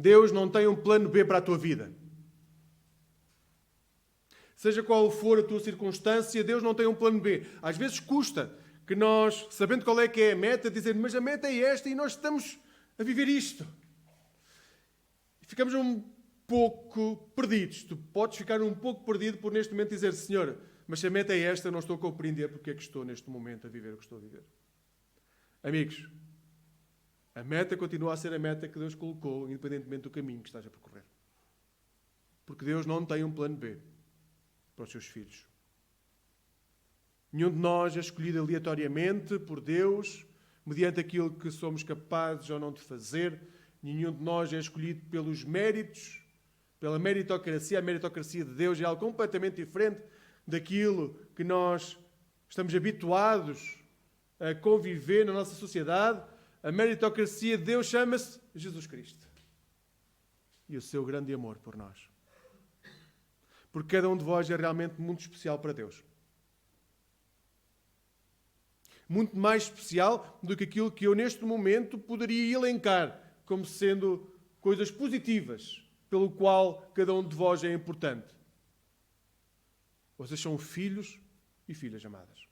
Deus não tem um plano B para a tua vida. Seja qual for a tua circunstância, Deus não tem um plano B. Às vezes custa que nós, sabendo qual é que é a meta, dizer, mas a meta é esta e nós estamos a viver isto. E ficamos um pouco perdidos. Tu podes ficar um pouco perdido por neste momento dizer, Senhor, mas se a meta é esta, eu não estou a compreender porque é que estou neste momento a viver o que estou a viver. Amigos, a meta continua a ser a meta que Deus colocou, independentemente do caminho que estás a percorrer. Porque Deus não tem um plano B para os seus filhos. Nenhum de nós é escolhido aleatoriamente por Deus, mediante aquilo que somos capazes ou não de fazer. Nenhum de nós é escolhido pelos méritos, pela meritocracia. A meritocracia de Deus é algo completamente diferente daquilo que nós estamos habituados a conviver na nossa sociedade. A meritocracia de Deus chama-se Jesus Cristo. E o seu grande amor por nós. Porque cada um de vós é realmente muito especial para Deus. Muito mais especial do que aquilo que eu neste momento poderia elencar como sendo coisas positivas pelo qual cada um de vós é importante. Vocês são filhos e filhas amadas.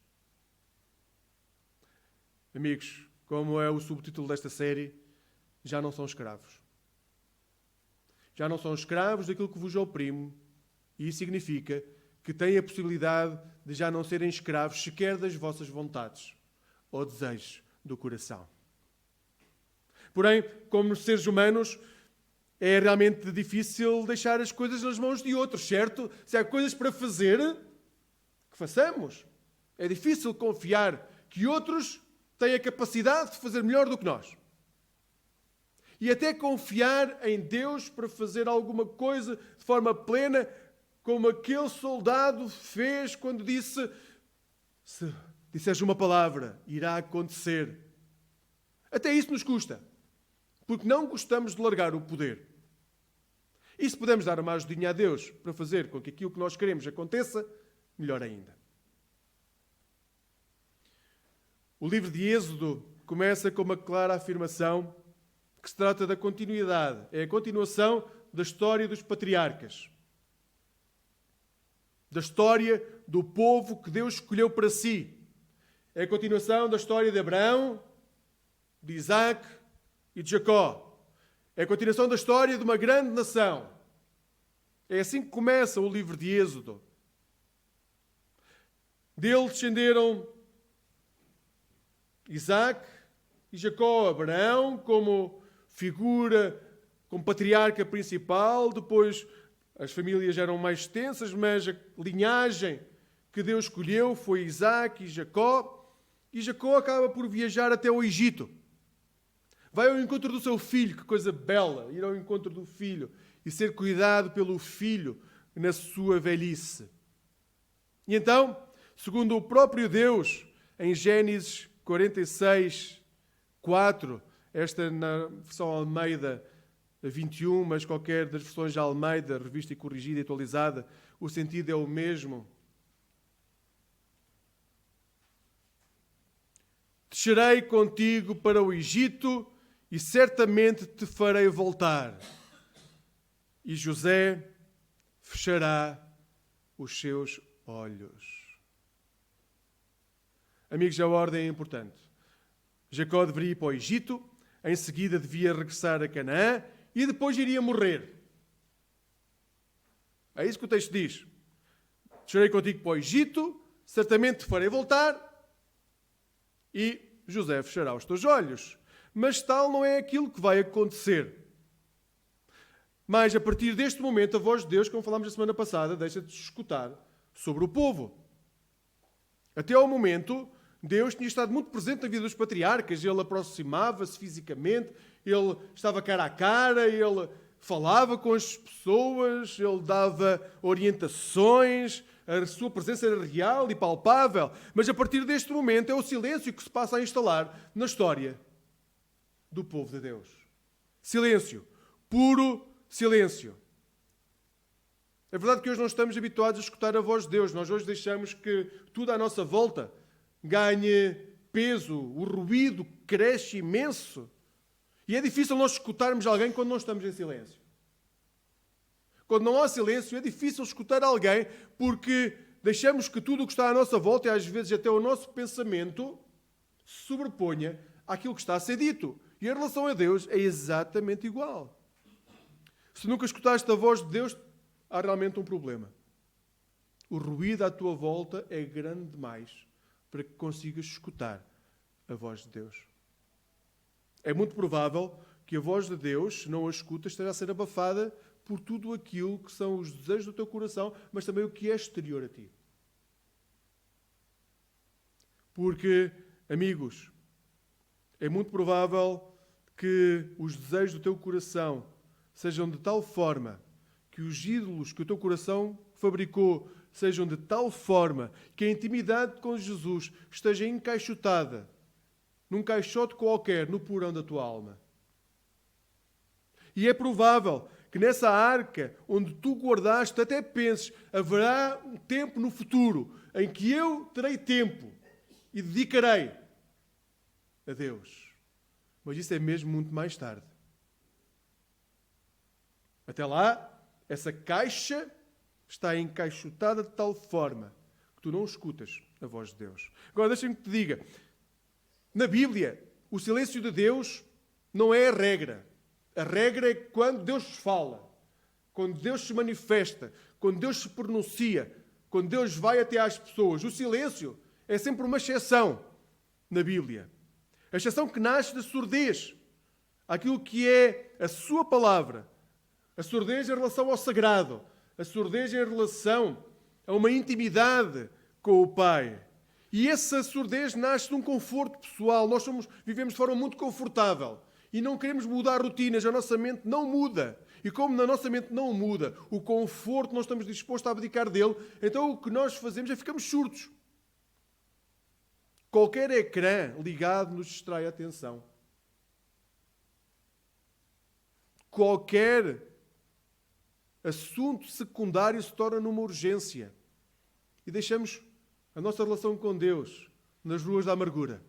Amigos, como é o subtítulo desta série, já não são escravos. Já não são escravos daquilo que vos oprime. E isso significa que têm a possibilidade de já não serem escravos sequer das vossas vontades ou desejos do coração. Porém, como seres humanos, é realmente difícil deixar as coisas nas mãos de outros, certo? Se há coisas para fazer, que façamos. É difícil confiar que outros têm a capacidade de fazer melhor do que nós. E até confiar em Deus para fazer alguma coisa de forma plena, como aquele soldado fez quando disse, se disseres uma palavra, irá acontecer. Até isso nos custa. Porque não gostamos de largar o poder. E se pudermos dar uma ajudinha a Deus para fazer com que aquilo que nós queremos aconteça, melhor ainda. O livro de Êxodo começa com uma clara afirmação que se trata da continuidade. É a continuação da história dos patriarcas. Da história do povo que Deus escolheu para si. É a continuação da história de Abraão, de Isaac e de Jacó. É a continuação da história de uma grande nação. É assim que começa o livro de Êxodo. Dele descenderam Isaac e Jacó, Abraão como figura, como patriarca principal. Depois as famílias eram mais extensas, mas a linhagem que Deus escolheu foi Isaac e Jacó. E Jacó acaba por viajar até o Egito. Vai ao encontro do seu filho, que coisa bela, ir ao encontro do filho e ser cuidado pelo filho na sua velhice. E então, segundo o próprio Deus, em Gênesis 46, 4, esta na versão Almeida 21, mas qualquer das versões de Almeida, revista e corrigida e atualizada, o sentido é o mesmo. Descerei contigo para o Egito e certamente te farei voltar. E José fechará os seus olhos. Amigos, a ordem é importante. Jacó deveria ir para o Egito, em seguida devia regressar a Canaã e depois iria morrer. É isso que o texto diz. Descerei contigo para o Egito, certamente te farei voltar e José fechará os teus olhos. Mas tal não é aquilo que vai acontecer. Mas a partir deste momento, a voz de Deus, como falámos na semana passada, deixa de se escutar sobre o povo. Até ao momento, Deus tinha estado muito presente na vida dos patriarcas. Ele aproximava-se fisicamente, ele estava cara a cara, ele falava com as pessoas, ele dava orientações, a sua presença era real e palpável. Mas a partir deste momento é o silêncio que se passa a instalar na história do povo de Deus. Silêncio. Puro silêncio. É verdade que hoje não estamos habituados a escutar a voz de Deus. Nós hoje deixamos que tudo à nossa volta ganhe peso. O ruído cresce imenso. E é difícil nós escutarmos alguém quando não estamos em silêncio. Quando não há silêncio, é difícil escutar alguém porque deixamos que tudo o que está à nossa volta, e às vezes até o nosso pensamento, se sobreponha àquilo que está a ser dito. E em relação a Deus é exatamente igual. Se nunca escutaste a voz de Deus, há realmente um problema. O ruído à tua volta é grande demais para que consigas escutar a voz de Deus. É muito provável que a voz de Deus, se não a escutas, esteja a ser abafada por tudo aquilo que são os desejos do teu coração, mas também o que é exterior a ti. Porque, amigos, é muito provável que os desejos do teu coração sejam de tal forma, que os ídolos que o teu coração fabricou sejam de tal forma que a intimidade com Jesus esteja encaixotada num caixote qualquer no porão da tua alma. E é provável que nessa arca onde tu guardaste até penses, haverá um tempo no futuro em que eu terei tempo e dedicarei a Deus. Mas isso é mesmo muito mais tarde. Até lá, essa caixa está encaixotada de tal forma que tu não escutas a voz de Deus. Agora, deixa-me que te diga, na Bíblia, o silêncio de Deus não é a regra. A regra é quando Deus fala, quando Deus se manifesta, quando Deus se pronuncia, quando Deus vai até às pessoas. O silêncio é sempre uma exceção na Bíblia. A exceção que nasce da surdez, aquilo que é a sua palavra. A surdez em relação ao sagrado, a surdez em relação a uma intimidade com o Pai. E essa surdez nasce de um conforto pessoal. Nós vivemos de forma muito confortável e não queremos mudar rotinas. A nossa mente não muda. E como na nossa mente não muda, o conforto não estamos dispostos a abdicar dele, então o que nós fazemos é ficamos surdos. Qualquer ecrã ligado nos distrai a atenção. Qualquer assunto secundário se torna numa urgência. E deixamos a nossa relação com Deus nas ruas da amargura.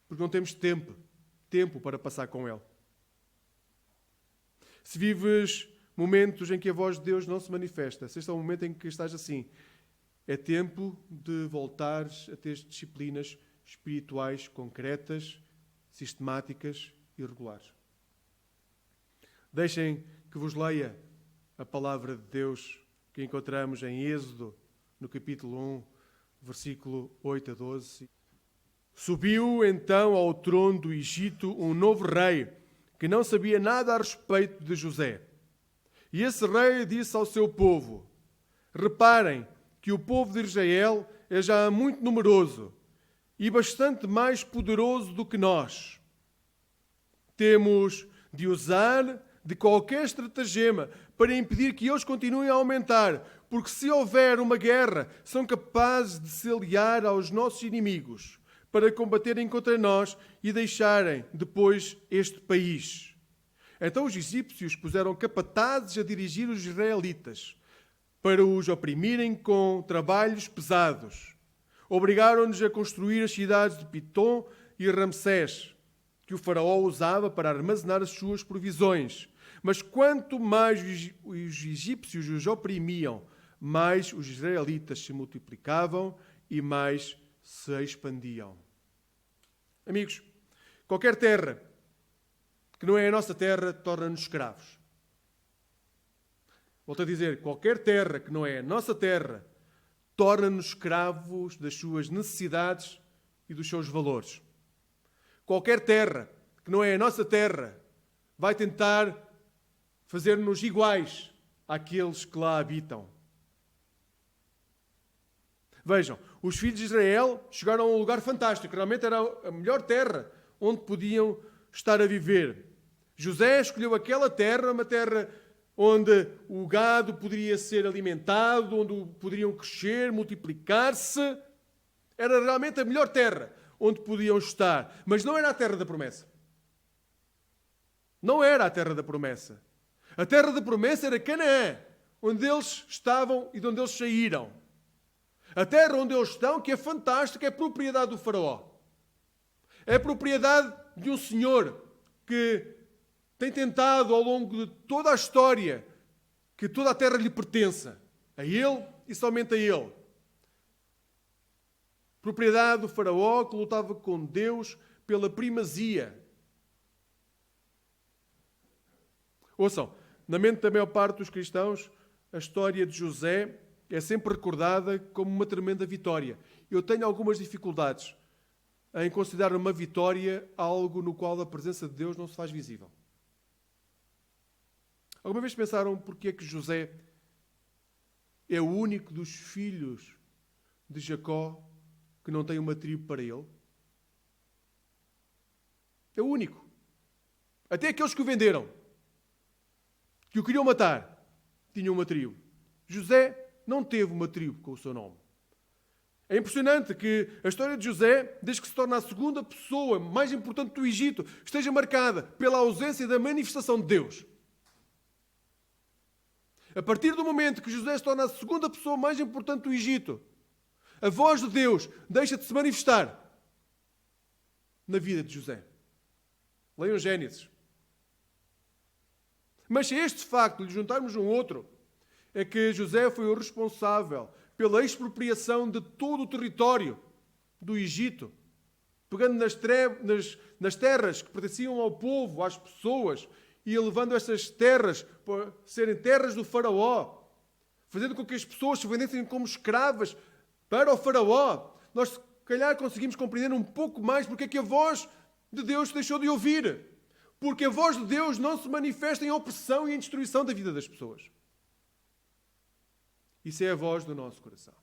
Porque não temos tempo para passar com Ele. Se vives momentos em que a voz de Deus não se manifesta, se este é um momento em que estás assim, é tempo de voltares a ter disciplinas espirituais concretas, sistemáticas e regulares. Deixem que vos leia a palavra de Deus que encontramos em Êxodo, no capítulo 1, versículo 8 a 12. Subiu então ao trono do Egito um novo rei, que não sabia nada a respeito de José. E esse rei disse ao seu povo: reparem que o povo de Israel é já muito numeroso e bastante mais poderoso do que nós. Temos de usar de qualquer estratagema para impedir que eles continuem a aumentar, porque se houver uma guerra, são capazes de se aliar aos nossos inimigos para combaterem contra nós e deixarem depois este país. Então os egípcios puseram capatazes a dirigir os israelitas para os oprimirem com trabalhos pesados. Obrigaram-nos a construir as cidades de Pitom e Ramsés, que o faraó usava para armazenar as suas provisões. Mas quanto mais os egípcios os oprimiam, mais os israelitas se multiplicavam e mais se expandiam. Amigos, qualquer terra que não é a nossa terra torna-nos escravos. Volto a dizer, qualquer terra que não é a nossa terra torna-nos escravos das suas necessidades e dos seus valores. Qualquer terra que não é a nossa terra vai tentar fazer-nos iguais àqueles que lá habitam. Vejam, os filhos de Israel chegaram a um lugar fantástico. Realmente era a melhor terra onde podiam estar a viver. José escolheu aquela terra, uma terra onde o gado poderia ser alimentado, onde poderiam crescer, multiplicar-se. Era realmente a melhor terra onde podiam estar. Mas não era a terra da promessa. Não era a terra da promessa. A terra da promessa era Canaã, onde eles estavam e de onde eles saíram. A terra onde eles estão, que é fantástica, é propriedade do faraó. É propriedade de um senhor que tem tentado ao longo de toda a história que toda a terra lhe pertença, a ele e somente a ele. Propriedade do faraó que lutava com Deus pela primazia. Ouçam, na mente da maior parte dos cristãos, a história de José é sempre recordada como uma tremenda vitória. Eu tenho algumas dificuldades em considerar uma vitória algo no qual a presença de Deus não se faz visível. Alguma vez pensaram porque é que José é o único dos filhos de Jacó que não tem uma tribo para ele? É o único. Até aqueles que o venderam, que o queriam matar, tinham uma tribo. José não teve uma tribo com o seu nome. É impressionante que a história de José, desde que se torna a segunda pessoa mais importante do Egito, esteja marcada pela ausência da manifestação de Deus. A partir do momento que José se torna a segunda pessoa mais importante do Egito, a voz de Deus deixa de se manifestar na vida de José. Leiam Gênesis. Mas se a este facto lhe juntarmos um outro, é que José foi o responsável pela expropriação de todo o território do Egito, pegando nas terras que pertenciam ao povo, às pessoas, e levando estas terras para serem terras do faraó, fazendo com que as pessoas se vendessem como escravas para o faraó. Nós, se calhar, conseguimos compreender um pouco mais porque é que a voz de Deus deixou de ouvir. Porque a voz de Deus não se manifesta em opressão e em destruição da vida das pessoas. Isso é a voz do nosso coração.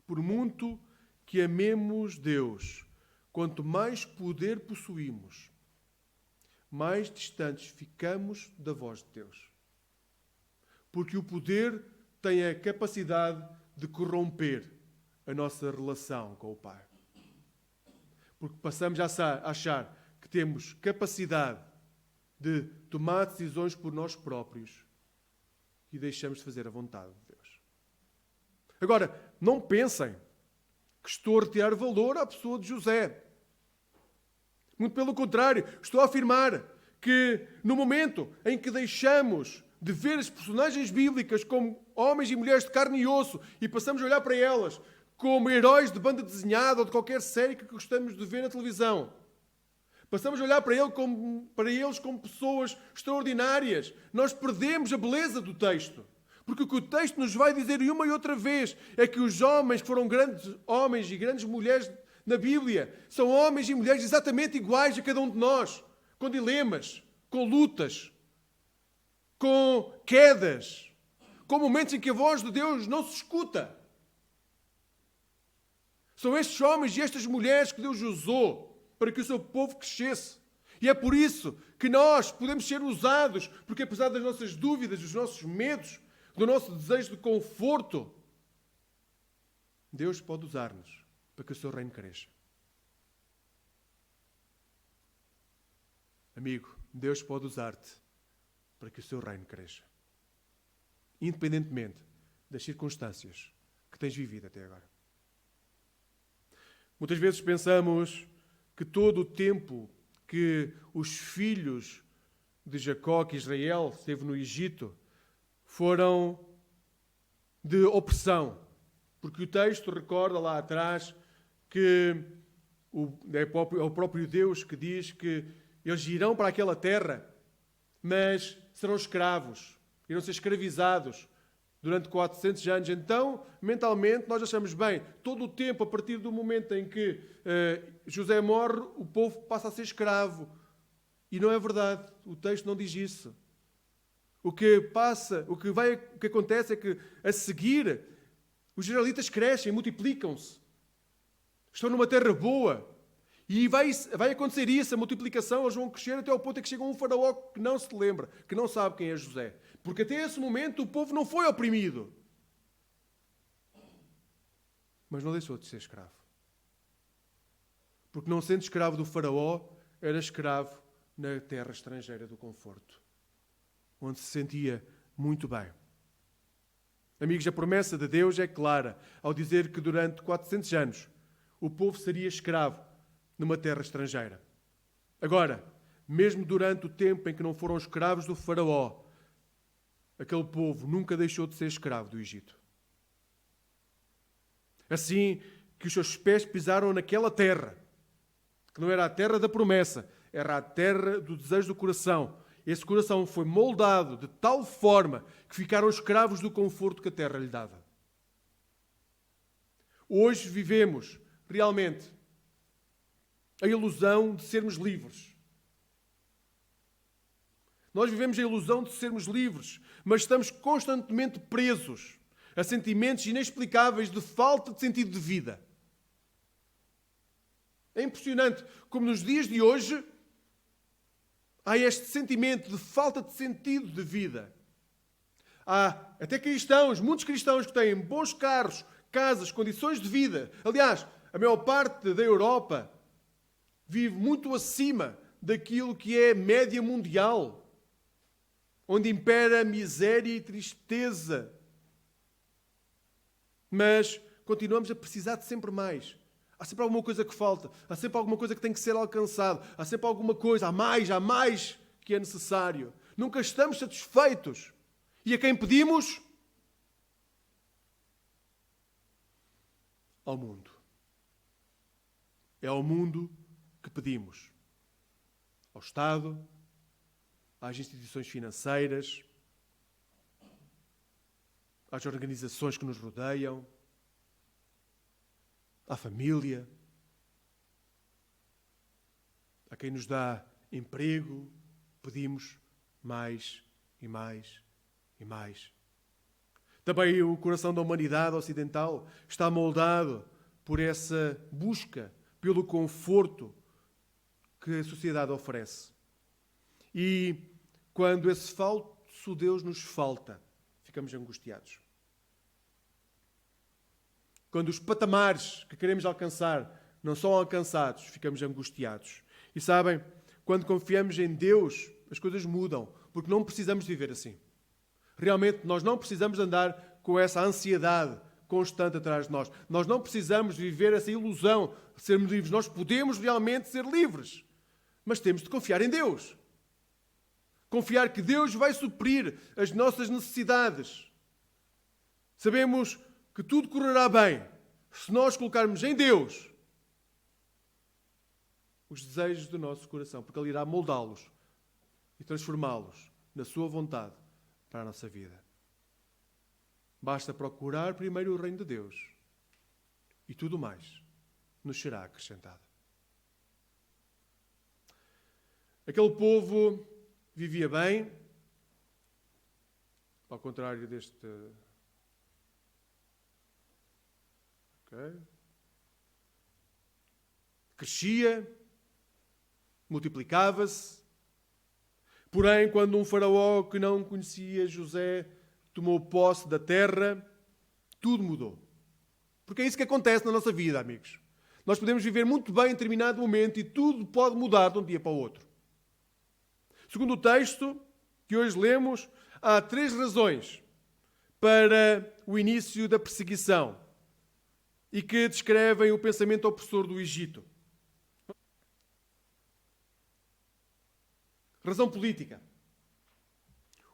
Por muito que amemos Deus, quanto mais poder possuímos, mais distantes ficamos da voz de Deus. Porque o poder tem a capacidade de corromper a nossa relação com o Pai. Porque passamos a achar que temos capacidade de tomar decisões por nós próprios e deixamos de fazer a vontade de Deus. Agora, não pensem que estou a retirar valor à pessoa de José. Muito pelo contrário, estou a afirmar que no momento em que deixamos de ver as personagens bíblicas como homens e mulheres de carne e osso e passamos a olhar para elas como heróis de banda desenhada ou de qualquer série que gostamos de ver na televisão, passamos a olhar para eles como pessoas extraordinárias, nós perdemos a beleza do texto. Porque o que o texto nos vai dizer uma e outra vez é que os homens que foram grandes homens e grandes mulheres na Bíblia são homens e mulheres exatamente iguais a cada um de nós, com dilemas, com lutas, com quedas, com momentos em que a voz de Deus não se escuta. São estes homens e estas mulheres que Deus usou para que o seu povo crescesse. E é por isso que nós podemos ser usados, porque apesar das nossas dúvidas, dos nossos medos, do nosso desejo de conforto, Deus pode usar-nos para que o seu reino cresça. Amigo, Deus pode usar-te para que o seu reino cresça. Independentemente das circunstâncias que tens vivido até agora. Muitas vezes pensamos que todo o tempo que os filhos de Jacó, que Israel esteve no Egito, foram de opressão. Porque o texto recorda lá atrás que é o próprio Deus que diz que eles irão para aquela terra, mas serão escravos, irão ser escravizados durante 400 anos. Então, mentalmente, nós achamos bem, todo o tempo, a partir do momento em que José morre, o povo passa a ser escravo. E não é verdade, o texto não diz isso. O que acontece é que, a seguir, os israelitas crescem, multiplicam-se. Estão numa terra boa. E vai acontecer isso, a multiplicação, eles vão crescer até ao ponto em que chega um faraó que não se lembra, que não sabe quem é José. Porque até esse momento o povo não foi oprimido. Mas não deixou de ser escravo. Porque não sendo escravo do faraó, era escravo na terra estrangeira do conforto, onde se sentia muito bem. Amigos, a promessa de Deus é clara ao dizer que durante 400 anos o povo seria escravo numa terra estrangeira. Agora, mesmo durante o tempo em que não foram escravos do faraó, aquele povo nunca deixou de ser escravo do Egito. Assim que os seus pés pisaram naquela terra, que não era a terra da promessa, era a terra do desejo do coração. Esse coração foi moldado de tal forma que ficaram escravos do conforto que a terra lhe dava. Hoje vivemos realmente a ilusão de sermos livres. Nós vivemos a ilusão de sermos livres, mas estamos constantemente presos a sentimentos inexplicáveis de falta de sentido de vida. É impressionante como nos dias de hoje há este sentimento de falta de sentido de vida. Há até cristãos, muitos cristãos que têm bons carros, casas, condições de vida. Aliás, a maior parte da Europa vive muito acima daquilo que é a média mundial, onde impera miséria e tristeza. Mas continuamos a precisar de sempre mais. Há sempre alguma coisa que falta. Há sempre alguma coisa que tem que ser alcançada. Há sempre alguma coisa. Há mais que é necessário. Nunca estamos satisfeitos. E a quem pedimos? Ao mundo. É ao mundo que pedimos. Ao Estado, às instituições financeiras, às organizações que nos rodeiam, à família, a quem nos dá emprego, pedimos mais e mais e mais. Também o coração da humanidade ocidental está moldado por essa busca pelo conforto que a sociedade oferece. E quando esse falso Deus nos falta, ficamos angustiados. Quando os patamares que queremos alcançar não são alcançados, ficamos angustiados. E sabem, quando confiamos em Deus, as coisas mudam, porque não precisamos viver assim. Realmente, nós não precisamos andar com essa ansiedade constante atrás de nós. Nós não precisamos viver essa ilusão de sermos livres. Nós podemos realmente ser livres, mas temos de confiar em Deus. Confiar que Deus vai suprir as nossas necessidades. Sabemos que tudo correrá bem se nós colocarmos em Deus os desejos do nosso coração, porque Ele irá moldá-los e transformá-los na sua vontade para a nossa vida. Basta procurar primeiro o reino de Deus e tudo mais nos será acrescentado. Aquele povo vivia bem, ao contrário deste... Crescia, multiplicava-se. Porém, quando um faraó que não conhecia José tomou posse da terra, tudo mudou. Porque é isso que acontece na nossa vida, amigos. Nós podemos viver muito bem em determinado momento e tudo pode mudar de um dia para o outro. Segundo o texto que hoje lemos, há 3 razões para o início da perseguição e que descrevem o pensamento opressor do Egito. Razão política.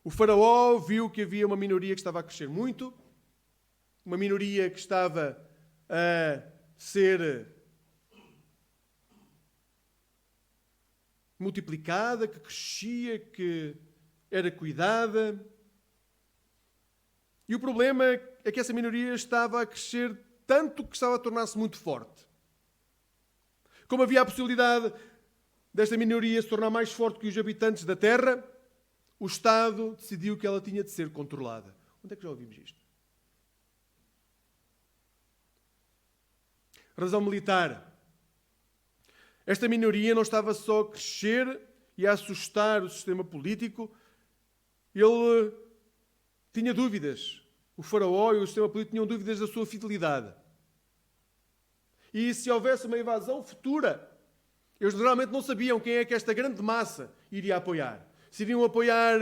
O faraó viu que havia uma minoria que estava a crescer muito, uma minoria que estava a ser multiplicada, que crescia, que era cuidada. E o problema é que essa minoria estava a crescer tanto que estava a tornar-se muito forte. Como havia a possibilidade desta minoria se tornar mais forte que os habitantes da terra, o Estado decidiu que ela tinha de ser controlada. Onde é que já ouvimos isto? Razão militar. Esta minoria não estava só a crescer e a assustar o sistema político, ele tinha dúvidas. O faraó e o sistema político tinham dúvidas da sua fidelidade. E se houvesse uma invasão futura, eles geralmente não sabiam quem é que esta grande massa iria apoiar. Se iriam apoiar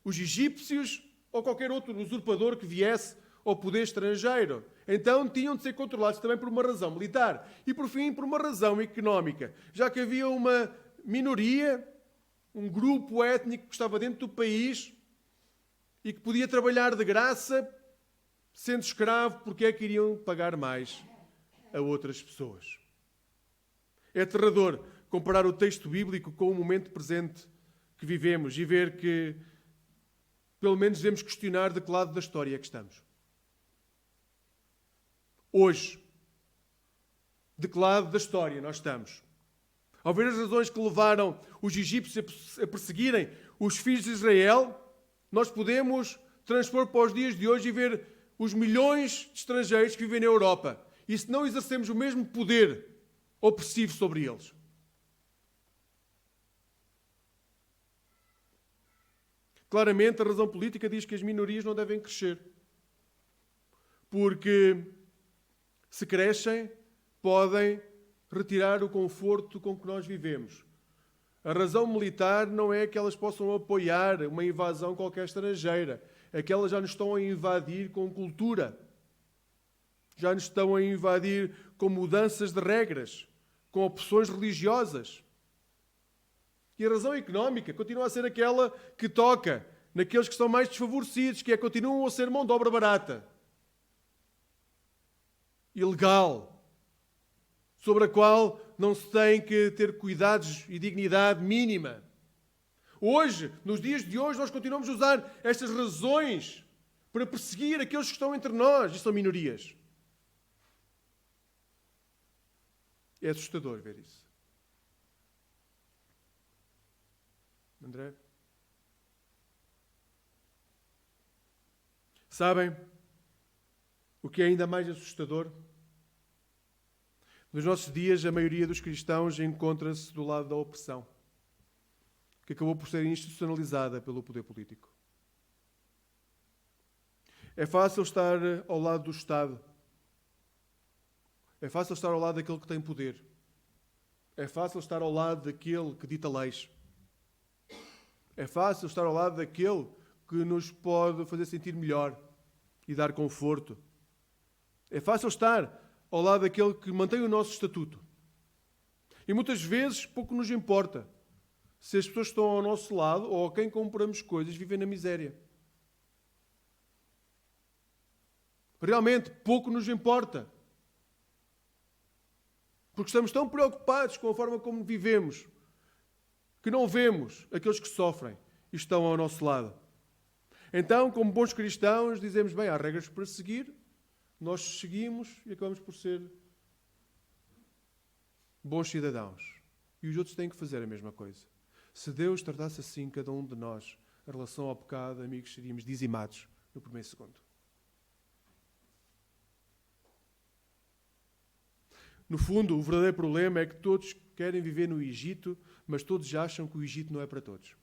os egípcios ou qualquer outro usurpador que viesse, ao poder estrangeiro. Então tinham de ser controlados também por uma razão militar e, por fim, por uma razão económica, já que havia uma minoria, um grupo étnico que estava dentro do país e que podia trabalhar de graça, sendo escravo, porque é que iriam pagar mais a outras pessoas? É aterrador comparar o texto bíblico com o momento presente que vivemos e ver que, pelo menos, devemos questionar de que lado da história é que estamos. Hoje, de que lado da história nós estamos? Ao ver as razões que levaram os egípcios a perseguirem os filhos de Israel, nós podemos transpor para os dias de hoje e ver os milhões de estrangeiros que vivem na Europa. E se não exercemos o mesmo poder opressivo sobre eles? Claramente, a razão política diz que as minorias não devem crescer. Porque, se crescem, podem retirar o conforto com que nós vivemos. A razão militar não é que elas possam apoiar uma invasão qualquer estrangeira. É que elas já nos estão a invadir com cultura. Já nos estão a invadir com mudanças de regras, com opções religiosas. E a razão económica continua a ser aquela que toca naqueles que são mais desfavorecidos, que continuam a ser mão de obra barata, ilegal, sobre a qual não se tem que ter cuidados e dignidade mínima. Hoje, nos dias de hoje, nós continuamos a usar estas razões para perseguir aqueles que estão entre nós e são minorias. É assustador ver isso. André? Sabem o que é ainda mais assustador? Nos nossos dias, a maioria dos cristãos encontra-se do lado da opressão, que acabou por ser institucionalizada pelo poder político. É fácil estar ao lado do Estado. É fácil estar ao lado daquele que tem poder. É fácil estar ao lado daquele que dita leis. É fácil estar ao lado daquele que nos pode fazer sentir melhor e dar conforto. É fácil estar ao lado daquele que mantém o nosso estatuto. E muitas vezes pouco nos importa se as pessoas que estão ao nosso lado ou a quem compramos coisas vivem na miséria. Realmente pouco nos importa. Porque estamos tão preocupados com a forma como vivemos que não vemos aqueles que sofrem e estão ao nosso lado. Então, como bons cristãos, dizemos, bem, há regras para seguir, nós seguimos e acabamos por ser bons cidadãos. E os outros têm que fazer a mesma coisa. Se Deus tratasse assim cada um de nós em relação ao pecado, amigos, seríamos dizimados no primeiro segundo. No fundo, o verdadeiro problema é que todos querem viver no Egito, mas todos acham que o Egito não é para todos.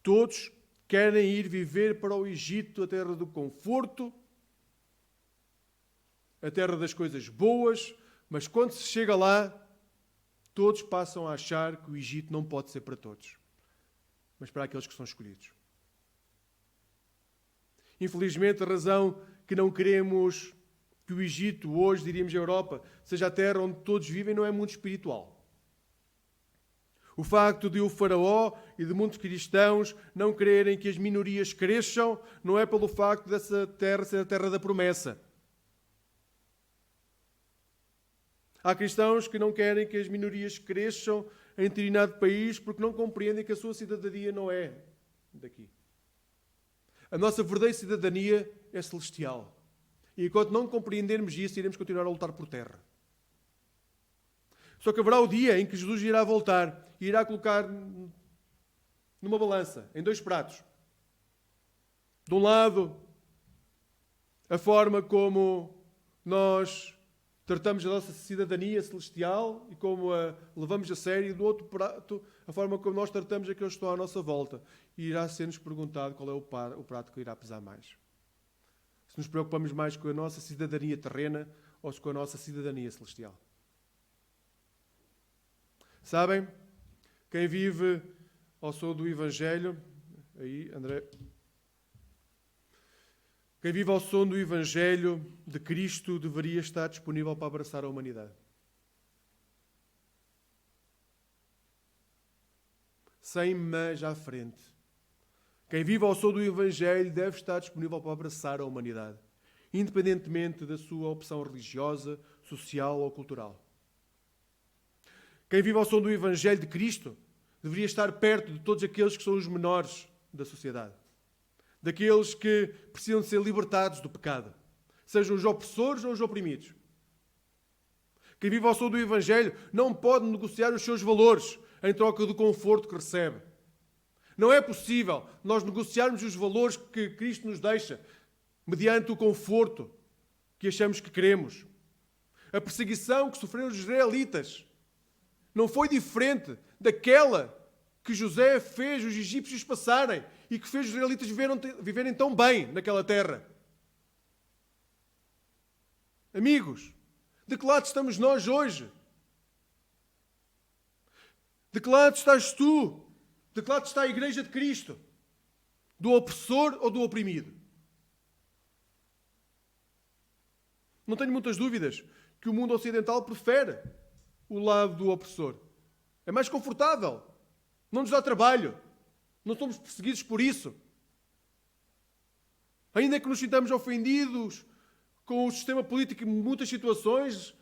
Todos querem ir viver para o Egito, a terra do conforto, a terra das coisas boas, mas quando se chega lá, todos passam a achar que o Egito não pode ser para todos, mas para aqueles que são escolhidos. Infelizmente, a razão que não queremos que o Egito, hoje diríamos a Europa, seja a terra onde todos vivem, não é muito espiritual. O facto de o faraó e de muitos cristãos não quererem que as minorias cresçam não é pelo facto dessa terra ser a terra da promessa. Há cristãos que não querem que as minorias cresçam em determinado país porque não compreendem que a sua cidadania não é daqui. A nossa verdadeira cidadania é celestial. E enquanto não compreendermos isso, iremos continuar a lutar por terra. Só que haverá o dia em que Jesus irá voltar e irá colocar numa balança, em dois pratos. De um lado, a forma como nós tratamos a nossa cidadania celestial e como a levamos a sério. Do outro prato, a forma como nós tratamos aqueles que estão à nossa volta. E irá ser-nos perguntado qual é o prato que irá pesar mais. Se nos preocupamos mais com a nossa cidadania terrena ou com a nossa cidadania celestial. Sabem? Quem vive ao som do Evangelho, aí, André, Quem vive ao som do Evangelho de Cristo deveria estar disponível para abraçar a humanidade. Sem mas à frente. Quem vive ao som do Evangelho deve estar disponível para abraçar a humanidade, independentemente da sua opção religiosa, social ou cultural. Quem vive ao som do Evangelho de Cristo deveria estar perto de todos aqueles que são os menores da sociedade, daqueles que precisam de ser libertados do pecado, sejam os opressores ou os oprimidos. Quem vive ao som do Evangelho não pode negociar os seus valores em troca do conforto que recebe. Não é possível nós negociarmos os valores que Cristo nos deixa mediante o conforto que achamos que queremos. A perseguição que sofreram os israelitas não foi diferente daquela que José fez os egípcios passarem e que fez os israelitas viverem tão bem naquela terra. Amigos, de que lado estamos nós hoje? De que lado estás tu? De que lado está a Igreja de Cristo? Do opressor ou do oprimido? Não tenho muitas dúvidas que o mundo ocidental prefere o lado do opressor. É mais confortável. Não nos dá trabalho. Não somos perseguidos por isso. Ainda que nos sintamos ofendidos com o sistema político em muitas situações,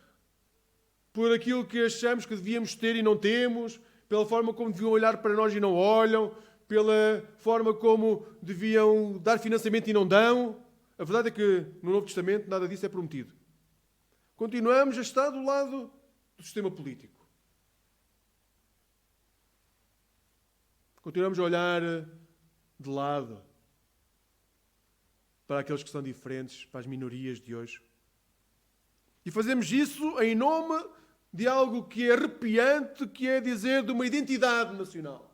por aquilo que achamos que devíamos ter e não temos, pela forma como deviam olhar para nós e não olham, pela forma como deviam dar financiamento e não dão. A verdade é que no Novo Testamento nada disso é prometido. Continuamos a estar do lado do sistema político. Continuamos a olhar de lado para aqueles que são diferentes, para as minorias de hoje. E fazemos isso em nome de algo que é arrepiante, que é dizer de uma identidade nacional.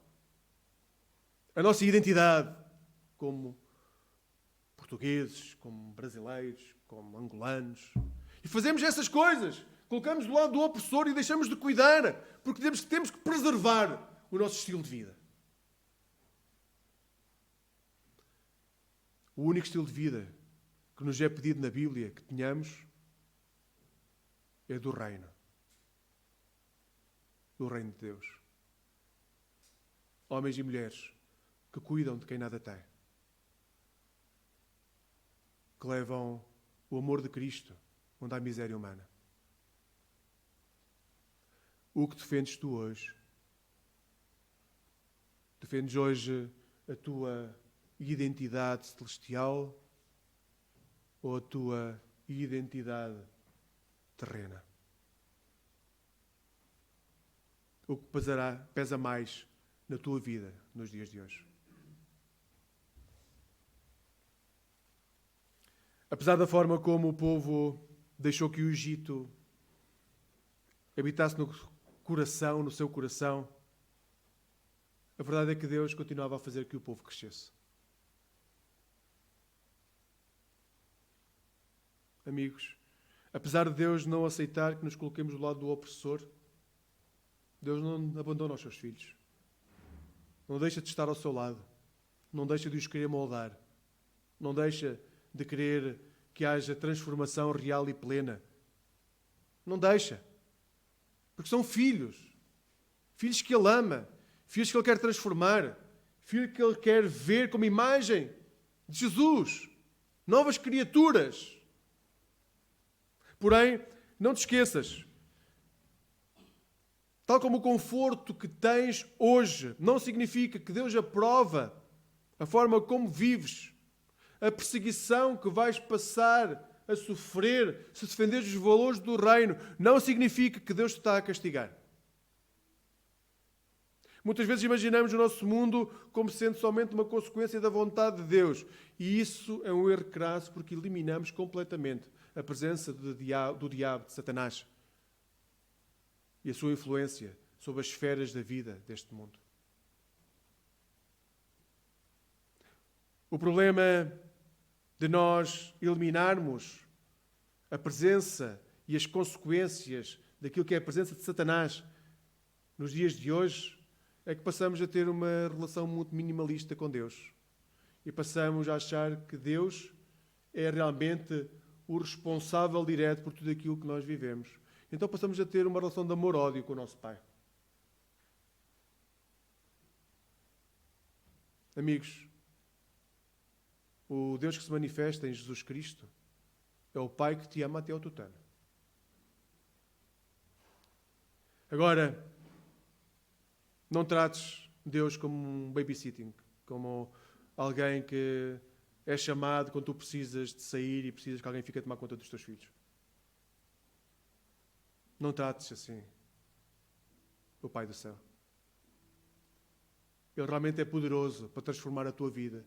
A nossa identidade como portugueses, como brasileiros, como angolanos. E fazemos essas coisas. Colocamos do lado do opressor e deixamos de cuidar, porque temos que preservar o nosso estilo de vida. O único estilo de vida que nos é pedido na Bíblia que tenhamos é do reino. Do reino de Deus. Homens e mulheres que cuidam de quem nada tem. Que levam o amor de Cristo onde há miséria humana. O que defendes tu hoje? Defendes hoje a tua identidade celestial ou a tua identidade terrena? O que pesa mais na tua vida nos dias de hoje? Apesar da forma como o povo deixou que o Egito habitasse no seu coração, a verdade é que Deus continuava a fazer que o povo crescesse. Amigos, apesar de Deus não aceitar que nos coloquemos do lado do opressor, Deus não abandona os seus filhos. Não deixa de estar ao seu lado. Não deixa de os querer moldar. Não deixa de querer que haja transformação real e plena. Não deixa. Porque são filhos. Filhos que Ele ama. Filhos que Ele quer transformar. Filhos que Ele quer ver como imagem de Jesus. Novas criaturas. Porém, não te esqueças, tal como o conforto que tens hoje não significa que Deus aprova a forma como vives, a perseguição que vais passar a sofrer se defenderes os valores do reino, não significa que Deus te está a castigar. Muitas vezes imaginamos o nosso mundo como sendo somente uma consequência da vontade de Deus. E isso é um erro crasso porque eliminamos completamente a presença do diabo, de Satanás, e a sua influência sobre as esferas da vida deste mundo. O problema de nós eliminarmos a presença e as consequências daquilo que é a presença de Satanás nos dias de hoje é que passamos a ter uma relação muito minimalista com Deus. E passamos a achar que Deus é realmente o responsável direto por tudo aquilo que nós vivemos. Então passamos a ter uma relação de amor-ódio com o nosso Pai. Amigos, o Deus que se manifesta em Jesus Cristo é o Pai que te ama até ao tutano. Agora, não trates Deus como um babysitting, como alguém que é chamado quando tu precisas de sair e precisas que alguém fique a tomar conta dos teus filhos. Não trates assim o Pai do céu. Ele realmente é poderoso para transformar a tua vida.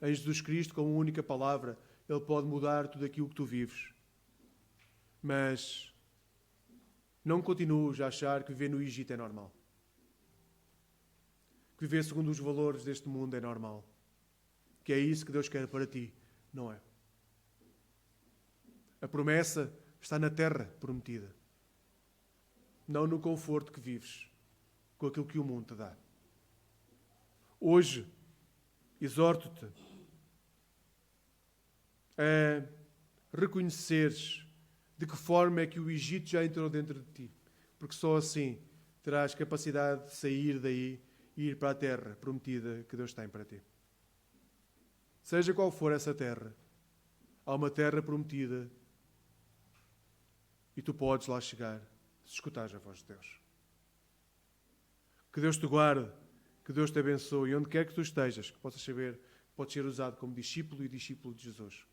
Em Jesus Cristo, com uma única palavra, Ele pode mudar tudo aquilo que tu vives. Mas não continues a achar que viver no Egito é normal. Que viver segundo os valores deste mundo é normal. Que é isso que Deus quer para ti. Não é. A promessa está na terra prometida. Não no conforto que vives com aquilo que o mundo te dá. Hoje, exorto-te a reconheceres de que forma é que o Egito já entrou dentro de ti. Porque só assim terás capacidade de sair daí e ir para a terra prometida que Deus tem para ti. Seja qual for essa terra, há uma terra prometida e tu podes lá chegar se escutares a voz de Deus. Que Deus te guarde, que Deus te abençoe e onde quer que tu estejas, que possas saber que podes ser usado como discípulo e discípulo de Jesus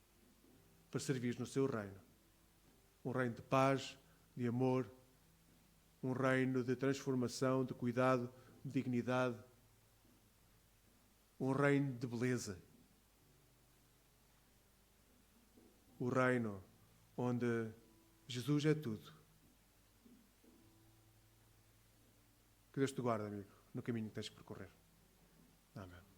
para servir no seu reino. Um reino de paz, de amor, um reino de transformação, de cuidado, de dignidade, um reino de beleza. O reino onde Jesus é tudo. Que Deus te guarde, amigo, no caminho que tens que percorrer. Amém.